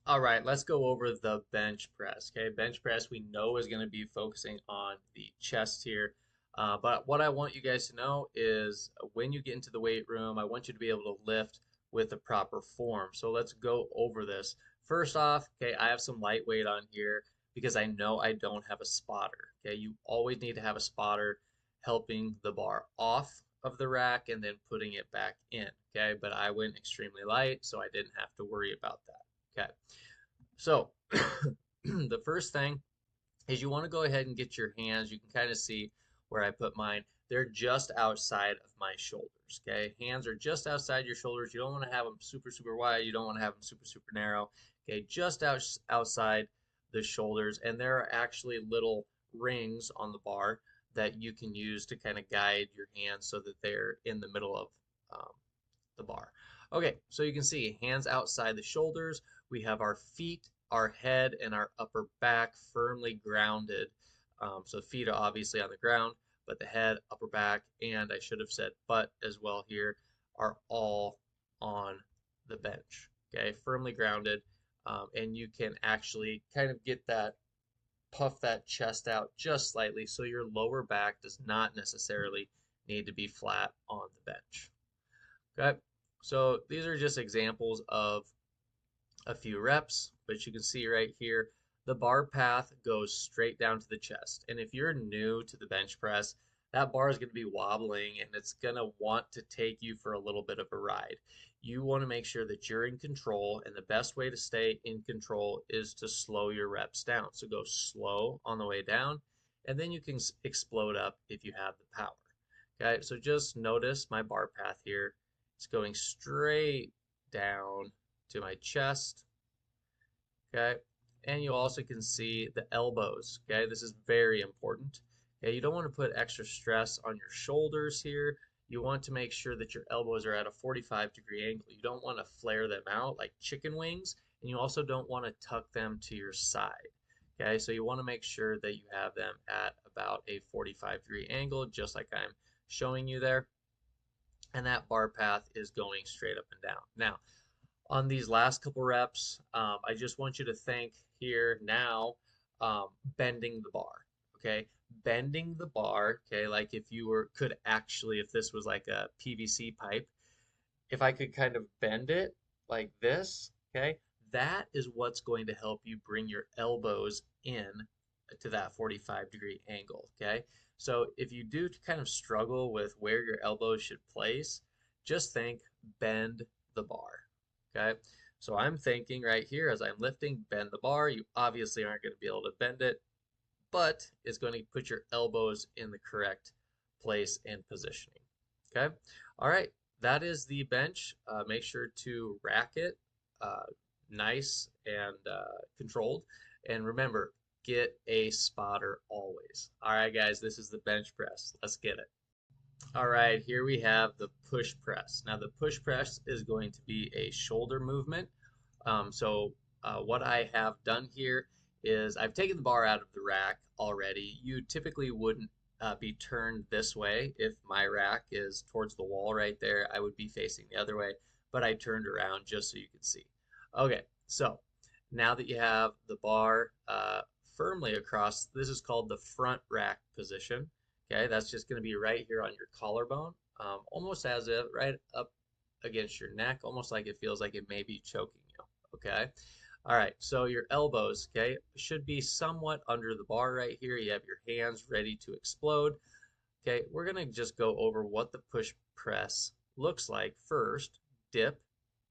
All right, let's go over the bench press. Okay, bench press we know is going to be focusing on the chest here. But what I want you guys to know is when you get into the weight room, I want you to be able to lift with the proper form. So let's go over this. First off, okay, I have some lightweight on here because I know I don't have a spotter. Okay, you always need to have a spotter helping the bar off of the rack and then putting it back in. Okay, but I went extremely light, so I didn't have to worry about that. Okay. So the first thing is you want to go ahead and get your hands. You can kind of see where I put mine. They're just outside of my shoulders. Okay, hands are just outside your shoulders. You don't want to have them super, super wide. You don't want to have them super, super narrow. Okay, just outside the shoulders. And there are actually little rings on the bar that you can use to kind of guide your hands so that they're in the middle of um, the bar. Okay, so you can see hands outside the shoulders. We have our feet, our head, and our upper back firmly grounded. So feet are obviously on the ground, but the head, upper back, and I should have said butt as well here, are all on the bench. Okay, firmly grounded. And you can actually kind of get that, puff that chest out just slightly so your lower back does not necessarily need to be flat on the bench. Okay, so these are just examples of a few reps, but you can see right here, the bar path goes straight down to the chest. And if you're new to the bench press, that bar is going to be wobbling and it's going to want to take you for a little bit of a ride. You want to make sure that you're in control, and the best way to stay in control is to slow your reps down. So go slow on the way down, and then you can explode up if you have the power. Okay, so just notice my bar path here. It's going straight down to my chest. Okay, and you also can see the elbows. Okay, this is very important. Okay, you don't want to put extra stress on your shoulders here. You want to make sure that your elbows are at a 45-degree angle. You don't want to flare them out like chicken wings, and you also don't want to tuck them to your side. Okay, so you want to make sure that you have them at about a 45-degree angle, just like I'm showing you there. And that bar path is going straight up and down. Now, on these last couple reps, I just want you to think here now, bending the bar. Okay, bending the bar. Okay, like if you could actually, if this was like a PVC pipe, if I could kind of bend it like this, okay, that is what's going to help you bring your elbows in to that 45-degree angle, okay? So if you do kind of struggle with where your elbows should place, just think bend the bar, okay? So I'm thinking right here as I'm lifting, bend the bar. You obviously aren't going to be able to bend it, but it's going to put your elbows in the correct place and positioning. Okay. All right. That is the bench. Make sure to rack it uh, nice and controlled. And remember, get a spotter always. All right, guys, this is the bench press. Let's get it. All right, here we have the push press. Now, the push press is going to be a shoulder movement. What I have done here is I've taken the bar out of the rack already. You typically wouldn't be turned this way. If my rack is towards the wall right there, I would be facing the other way, but I turned around just so you can see. Okay, so now that you have the bar firmly across, this is called the front rack position. Okay, that's just going to be right here on your collarbone, almost as if right up against your neck, almost like it feels like it may be choking you. Okay, all right, so your elbows, okay, should be somewhat under the bar right here. You have your hands ready to explode. Okay, we're going to just go over what the push press looks like first. Dip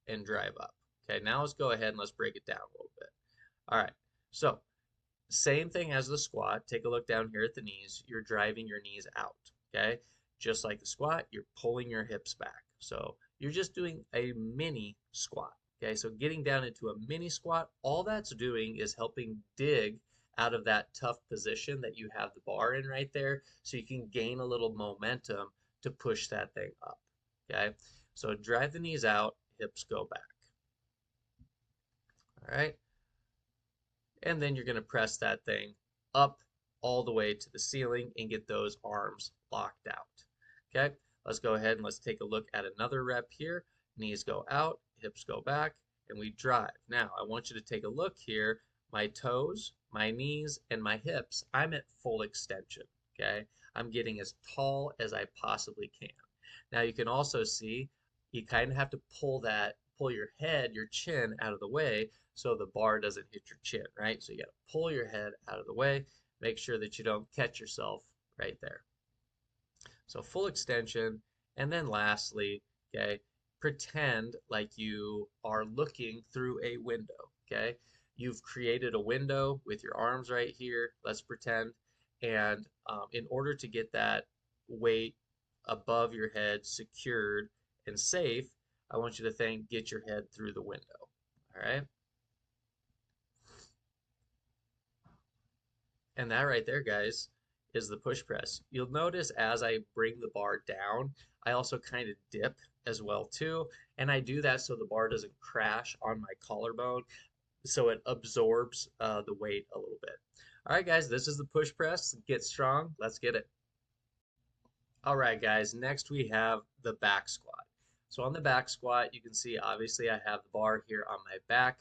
and drive up. Okay, now let's go ahead and let's break it down a little bit. All right, so same thing as the squat. Take a look down here at the knees. You're driving your knees out, okay? Just like the squat, you're pulling your hips back. So you're just doing a mini squat, okay? So getting down into a mini squat, all that's doing is helping dig out of that tough position that you have the bar in right there, so you can gain a little momentum to push that thing up, okay? So drive the knees out, hips go back, all right? And then you're going to press that thing up all the way to the ceiling and get those arms locked out. Okay, let's go ahead and let's take a look at another rep here. Knees go out, hips go back, and we drive. Now, I want you to take a look here. My toes, my knees, and my hips, I'm at full extension, okay? I'm getting as tall as I possibly can. Now, you can also see you kind of have to pull your head, your chin out of the way so the bar doesn't hit your chin, right? So you got to pull your head out of the way, make sure that you don't catch yourself right there. So full extension, and then lastly, okay, pretend like you are looking through a window, okay? You've created a window with your arms right here, let's pretend, and in order to get that weight above your head secured and safe, I want you to think, get your head through the window, all right? And that right there, guys, is the push press. You'll notice as I bring the bar down, I also kind of dip as well too. And I do that so the bar doesn't crash on my collarbone, so it absorbs the weight a little bit. All right, guys, this is the push press. Get strong. Let's get it. All right, guys, next we have the back squat. So on the back squat, you can see obviously I have the bar here on my back.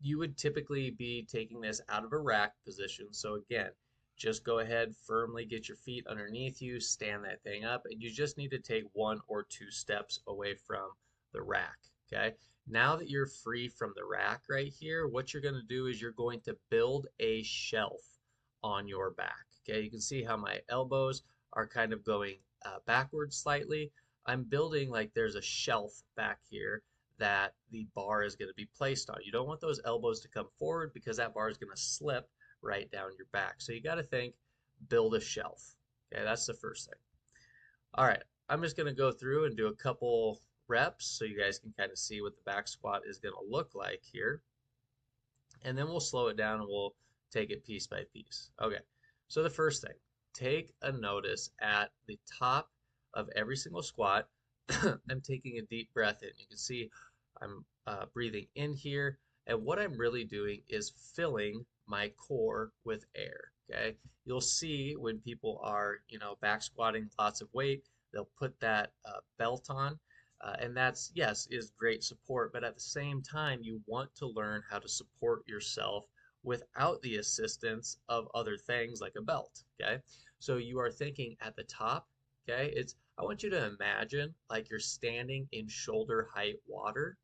You would typically be taking this out of a rack position. So again, just go ahead, firmly get your feet underneath you, stand that thing up, and you just need to take 1 or 2 steps away from the rack, okay? Now that you're free from the rack right here, what you're gonna do is you're going to build a shelf on your back, okay? You can see how my elbows are kind of going backwards slightly. I'm building like there's a shelf back here that the bar is going to be placed on. You don't want those elbows to come forward because that bar is going to slip right down your back. So you got to think, build a shelf. Okay, that's the first thing. All right, I'm just going to go through and do a couple reps so you guys can kind of see what the back squat is going to look like here. And then we'll slow it down and we'll take it piece by piece. Okay, so the first thing, take a notice at the top of every single squat. I'm taking a deep breath in. You can see I'm breathing in here, and what I'm really doing is filling my core with air. Okay, you'll see when people are, back squatting lots of weight, they'll put that belt on, and that's, yes, is great support, but at the same time, you want to learn how to support yourself without the assistance of other things like a belt. Okay, so you are thinking at the top. Okay, I want you to imagine like you're standing in shoulder height water.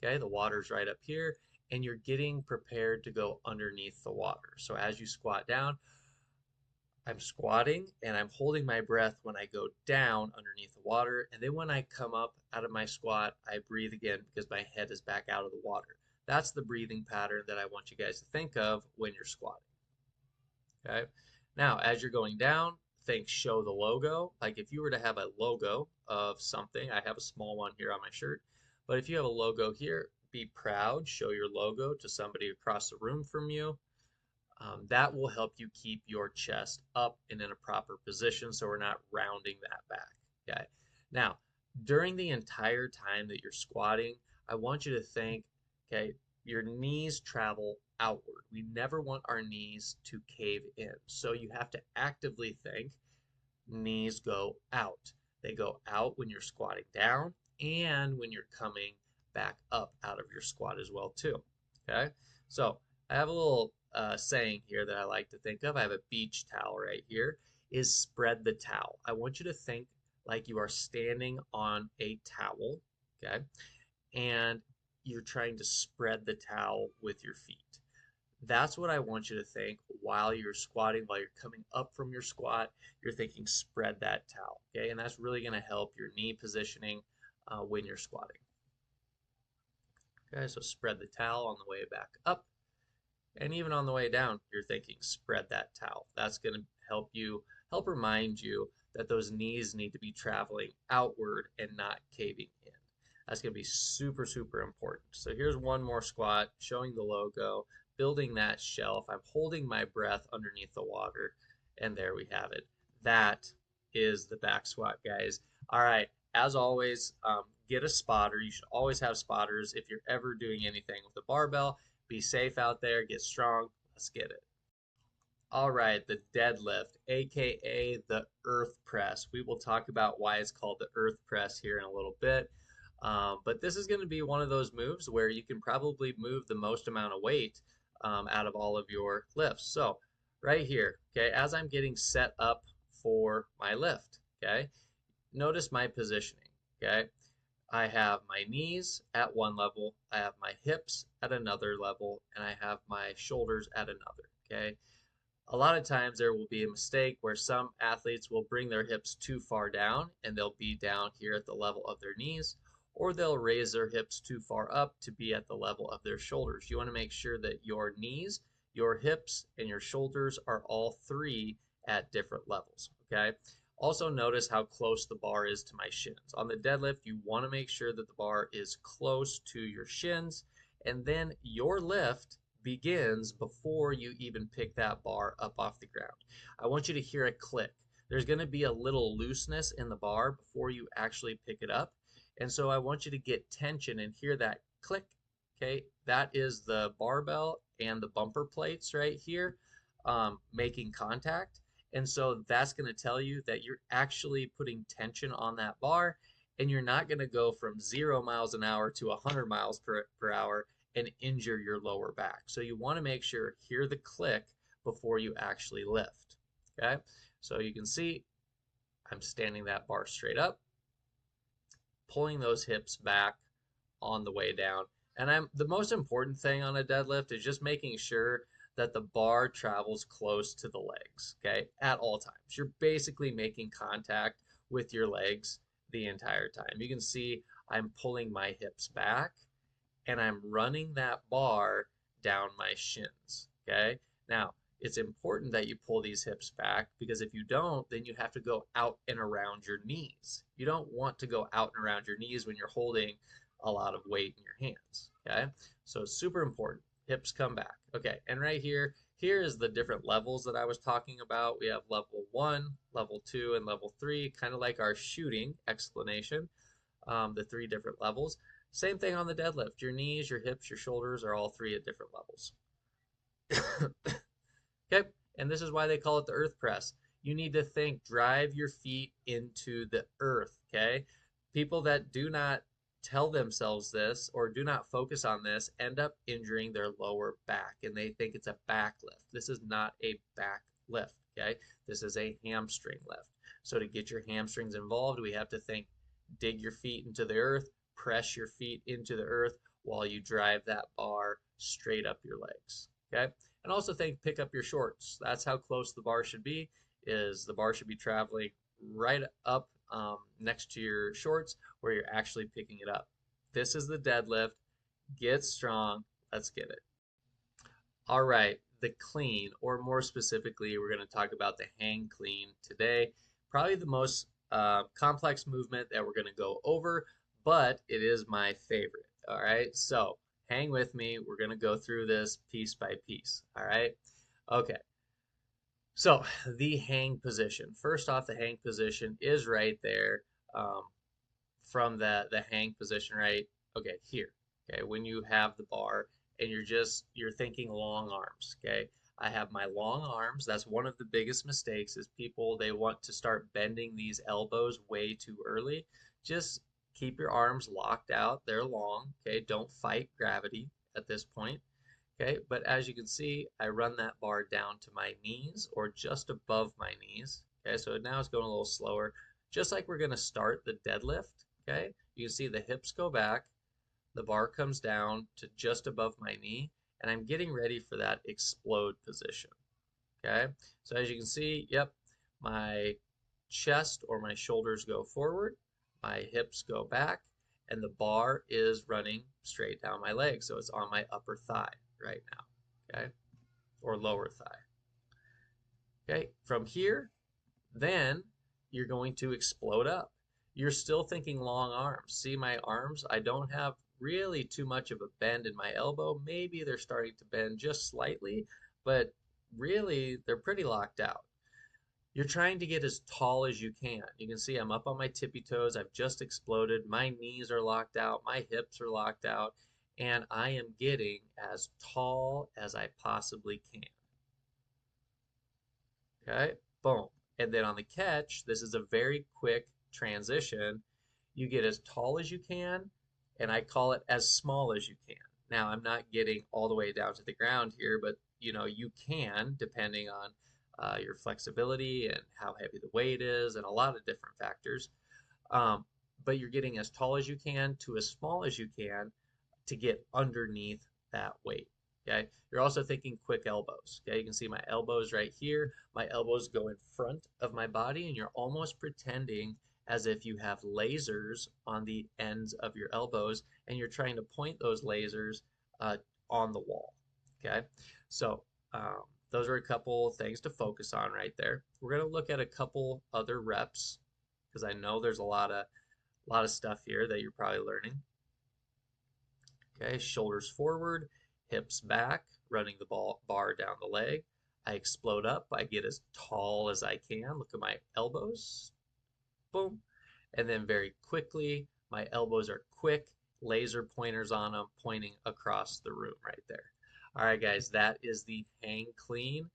Okay, the water's right up here, and you're getting prepared to go underneath the water. So as you squat down, I'm squatting and I'm holding my breath when I go down underneath the water. And then when I come up out of my squat, I breathe again because my head is back out of the water. That's the breathing pattern that I want you guys to think of when you're squatting. Okay. Now, as you're going down, think show the logo. Like if you were to have a logo of something, I have a small one here on my shirt, but if you have a logo here, be proud, show your logo to somebody across the room from you. That will help you keep your chest up and in a proper position so we're not rounding that back. Okay. Now, during the entire time that you're squatting, I want you to think, okay, your knees travel outward. We never want our knees to cave in. So you have to actively think knees go out. They go out when you're squatting down and when you're coming back up out of your squat as well too. Okay, so I have a little saying here that I like to think of. I have a beach towel right here. Is spread the towel. I want you to think like you are standing on a towel, okay, and you're trying to spread the towel with your feet. That's what I want you to think while you're squatting, while you're coming up from your squat. You're thinking spread that towel, okay? And that's really going to help your knee positioning when you're squatting. Okay, so spread the towel on the way back up. And even on the way down, you're thinking spread that towel. That's going to help remind you that those knees need to be traveling outward and not caving in. That's going to be super, super important. So here's one more squat showing the logo, building that shelf. I'm holding my breath underneath the water, and there we have it. That is the back squat, guys. All right, as always, get a spotter. You should always have spotters if you're ever doing anything with a barbell. Be safe out there, get strong. Let's get it. All right, the deadlift, aka the earth press. We will talk about why it's called the earth press here in a little bit. But this is going to be one of those moves where you can probably move the most amount of weight out of all of your lifts. So right here, okay, as I'm getting set up for my lift, okay, notice my positioning, okay. I have my knees at one level, I have my hips at another level, and I have my shoulders at another, okay. A lot of times there will be a mistake where some athletes will bring their hips too far down and they'll be down here at the level of their knees, or they'll raise their hips too far up to be at the level of their shoulders. You want to make sure that your knees, your hips, and your shoulders are all three at different levels, okay? Also notice how close the bar is to my shins. On the deadlift, you want to make sure that the bar is close to your shins, and then your lift begins before you even pick that bar up off the ground. I want you to hear a click. There's going to be a little looseness in the bar before you actually pick it up. And so I want you to get tension and hear that click. Okay, that is the barbell and the bumper plates right here making contact. And so that's going to tell you that you're actually putting tension on that bar, and you're not going to go from 0 miles an hour to 100 miles per hour and injure your lower back. So you want to make sure, hear the click before you actually lift. Okay, so you can see I'm standing that bar straight up, pulling those hips back on the way down. And the most important thing on a deadlift is just making sure that the bar travels close to the legs, okay, at all times. You're basically making contact with your legs the entire time. You can see I'm pulling my hips back and I'm running that bar down my shins, okay? Now, it's important that you pull these hips back, because if you don't, then you have to go out and around your knees. You don't want to go out and around your knees when you're holding a lot of weight in your hands, okay? So it's super important. Hips come back. Okay, and right here, here is the different levels that I was talking about. We have level 1, level 2, and level 3, kind of like our shooting explanation, the 3 different levels. Same thing on the deadlift. Your knees, your hips, your shoulders are all 3 at different levels. Okay, and this is why they call it the earth press. You need to think, drive your feet into the earth, okay? People that do not tell themselves this or do not focus on this end up injuring their lower back, and they think it's a back lift. This is not a back lift, okay? This is a hamstring lift. So to get your hamstrings involved, we have to think, dig your feet into the earth, press your feet into the earth while you drive that bar straight up your legs, okay? And also think, pick up your shorts. That's how close the bar should be, is the bar should be traveling right up next to your shorts where you're actually picking it up. This is the deadlift. Get strong. Let's get it. All right, the clean, or more specifically, we're going to talk about the hang clean today. Probably the most complex movement that we're going to go over, but it is my favorite. All right, so hang with me. We're going to go through this piece by piece. All right, okay. So the hang position. First off, the hang position is right there um, from the hang position, right? Okay, here. Okay, when you have the bar and you're thinking long arms. Okay, I have my long arms. That's one of the biggest mistakes, is people, they want to start bending these elbows way too early. Just keep your arms locked out. They're long. Okay, don't fight gravity at this point. Okay, but as you can see, I run that bar down to my knees or just above my knees. Okay, so now it's going a little slower, just like we're going to start the deadlift. Okay, you can see the hips go back, the bar comes down to just above my knee, and I'm getting ready for that explode position. Okay, so as you can see, yep, my chest or my shoulders go forward, my hips go back, and the bar is running straight down my leg. So it's on my upper thigh right now, okay, or lower thigh. Okay, from here, then you're going to explode up. You're still thinking long arms. See my arms? I don't have really too much of a bend in my elbow. Maybe they're starting to bend just slightly, but really they're pretty locked out. You're trying to get as tall as you can. You can see I'm up on my tippy toes. I've just exploded. My knees are locked out. My hips are locked out. And I am getting as tall as I possibly can. Okay, boom. And then on the catch, this is a very quick transition. You get as tall as you can, and I call it as small as you can. Now, I'm not getting all the way down to the ground here, but you can, depending on your flexibility and how heavy the weight is, and a lot of different factors. Um, but you're getting as tall as you can to as small as you can to get underneath that weight. Okay. You're also thinking quick elbows. Okay. You can see my elbows right here. My elbows go in front of my body, and you're almost pretending as if you have lasers on the ends of your elbows, and you're trying to point those lasers uh, on the wall. Okay. So, those are a couple things to focus on right there. We're going to look at a couple other reps because I know there's a lot of stuff here that you're probably learning. Okay, shoulders forward, hips back, running the bar down the leg. I explode up. I get as tall as I can. Look at my elbows. Boom. And then very quickly, my elbows are quick, laser pointers on them, pointing across the room right there. All right, guys, that is the hang clean.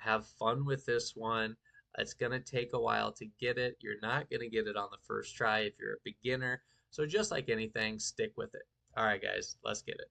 Have fun with this one. It's going to take a while to get it. You're not going to get it on the first try if you're a beginner. So just like anything, stick with it. All right, guys, let's get it.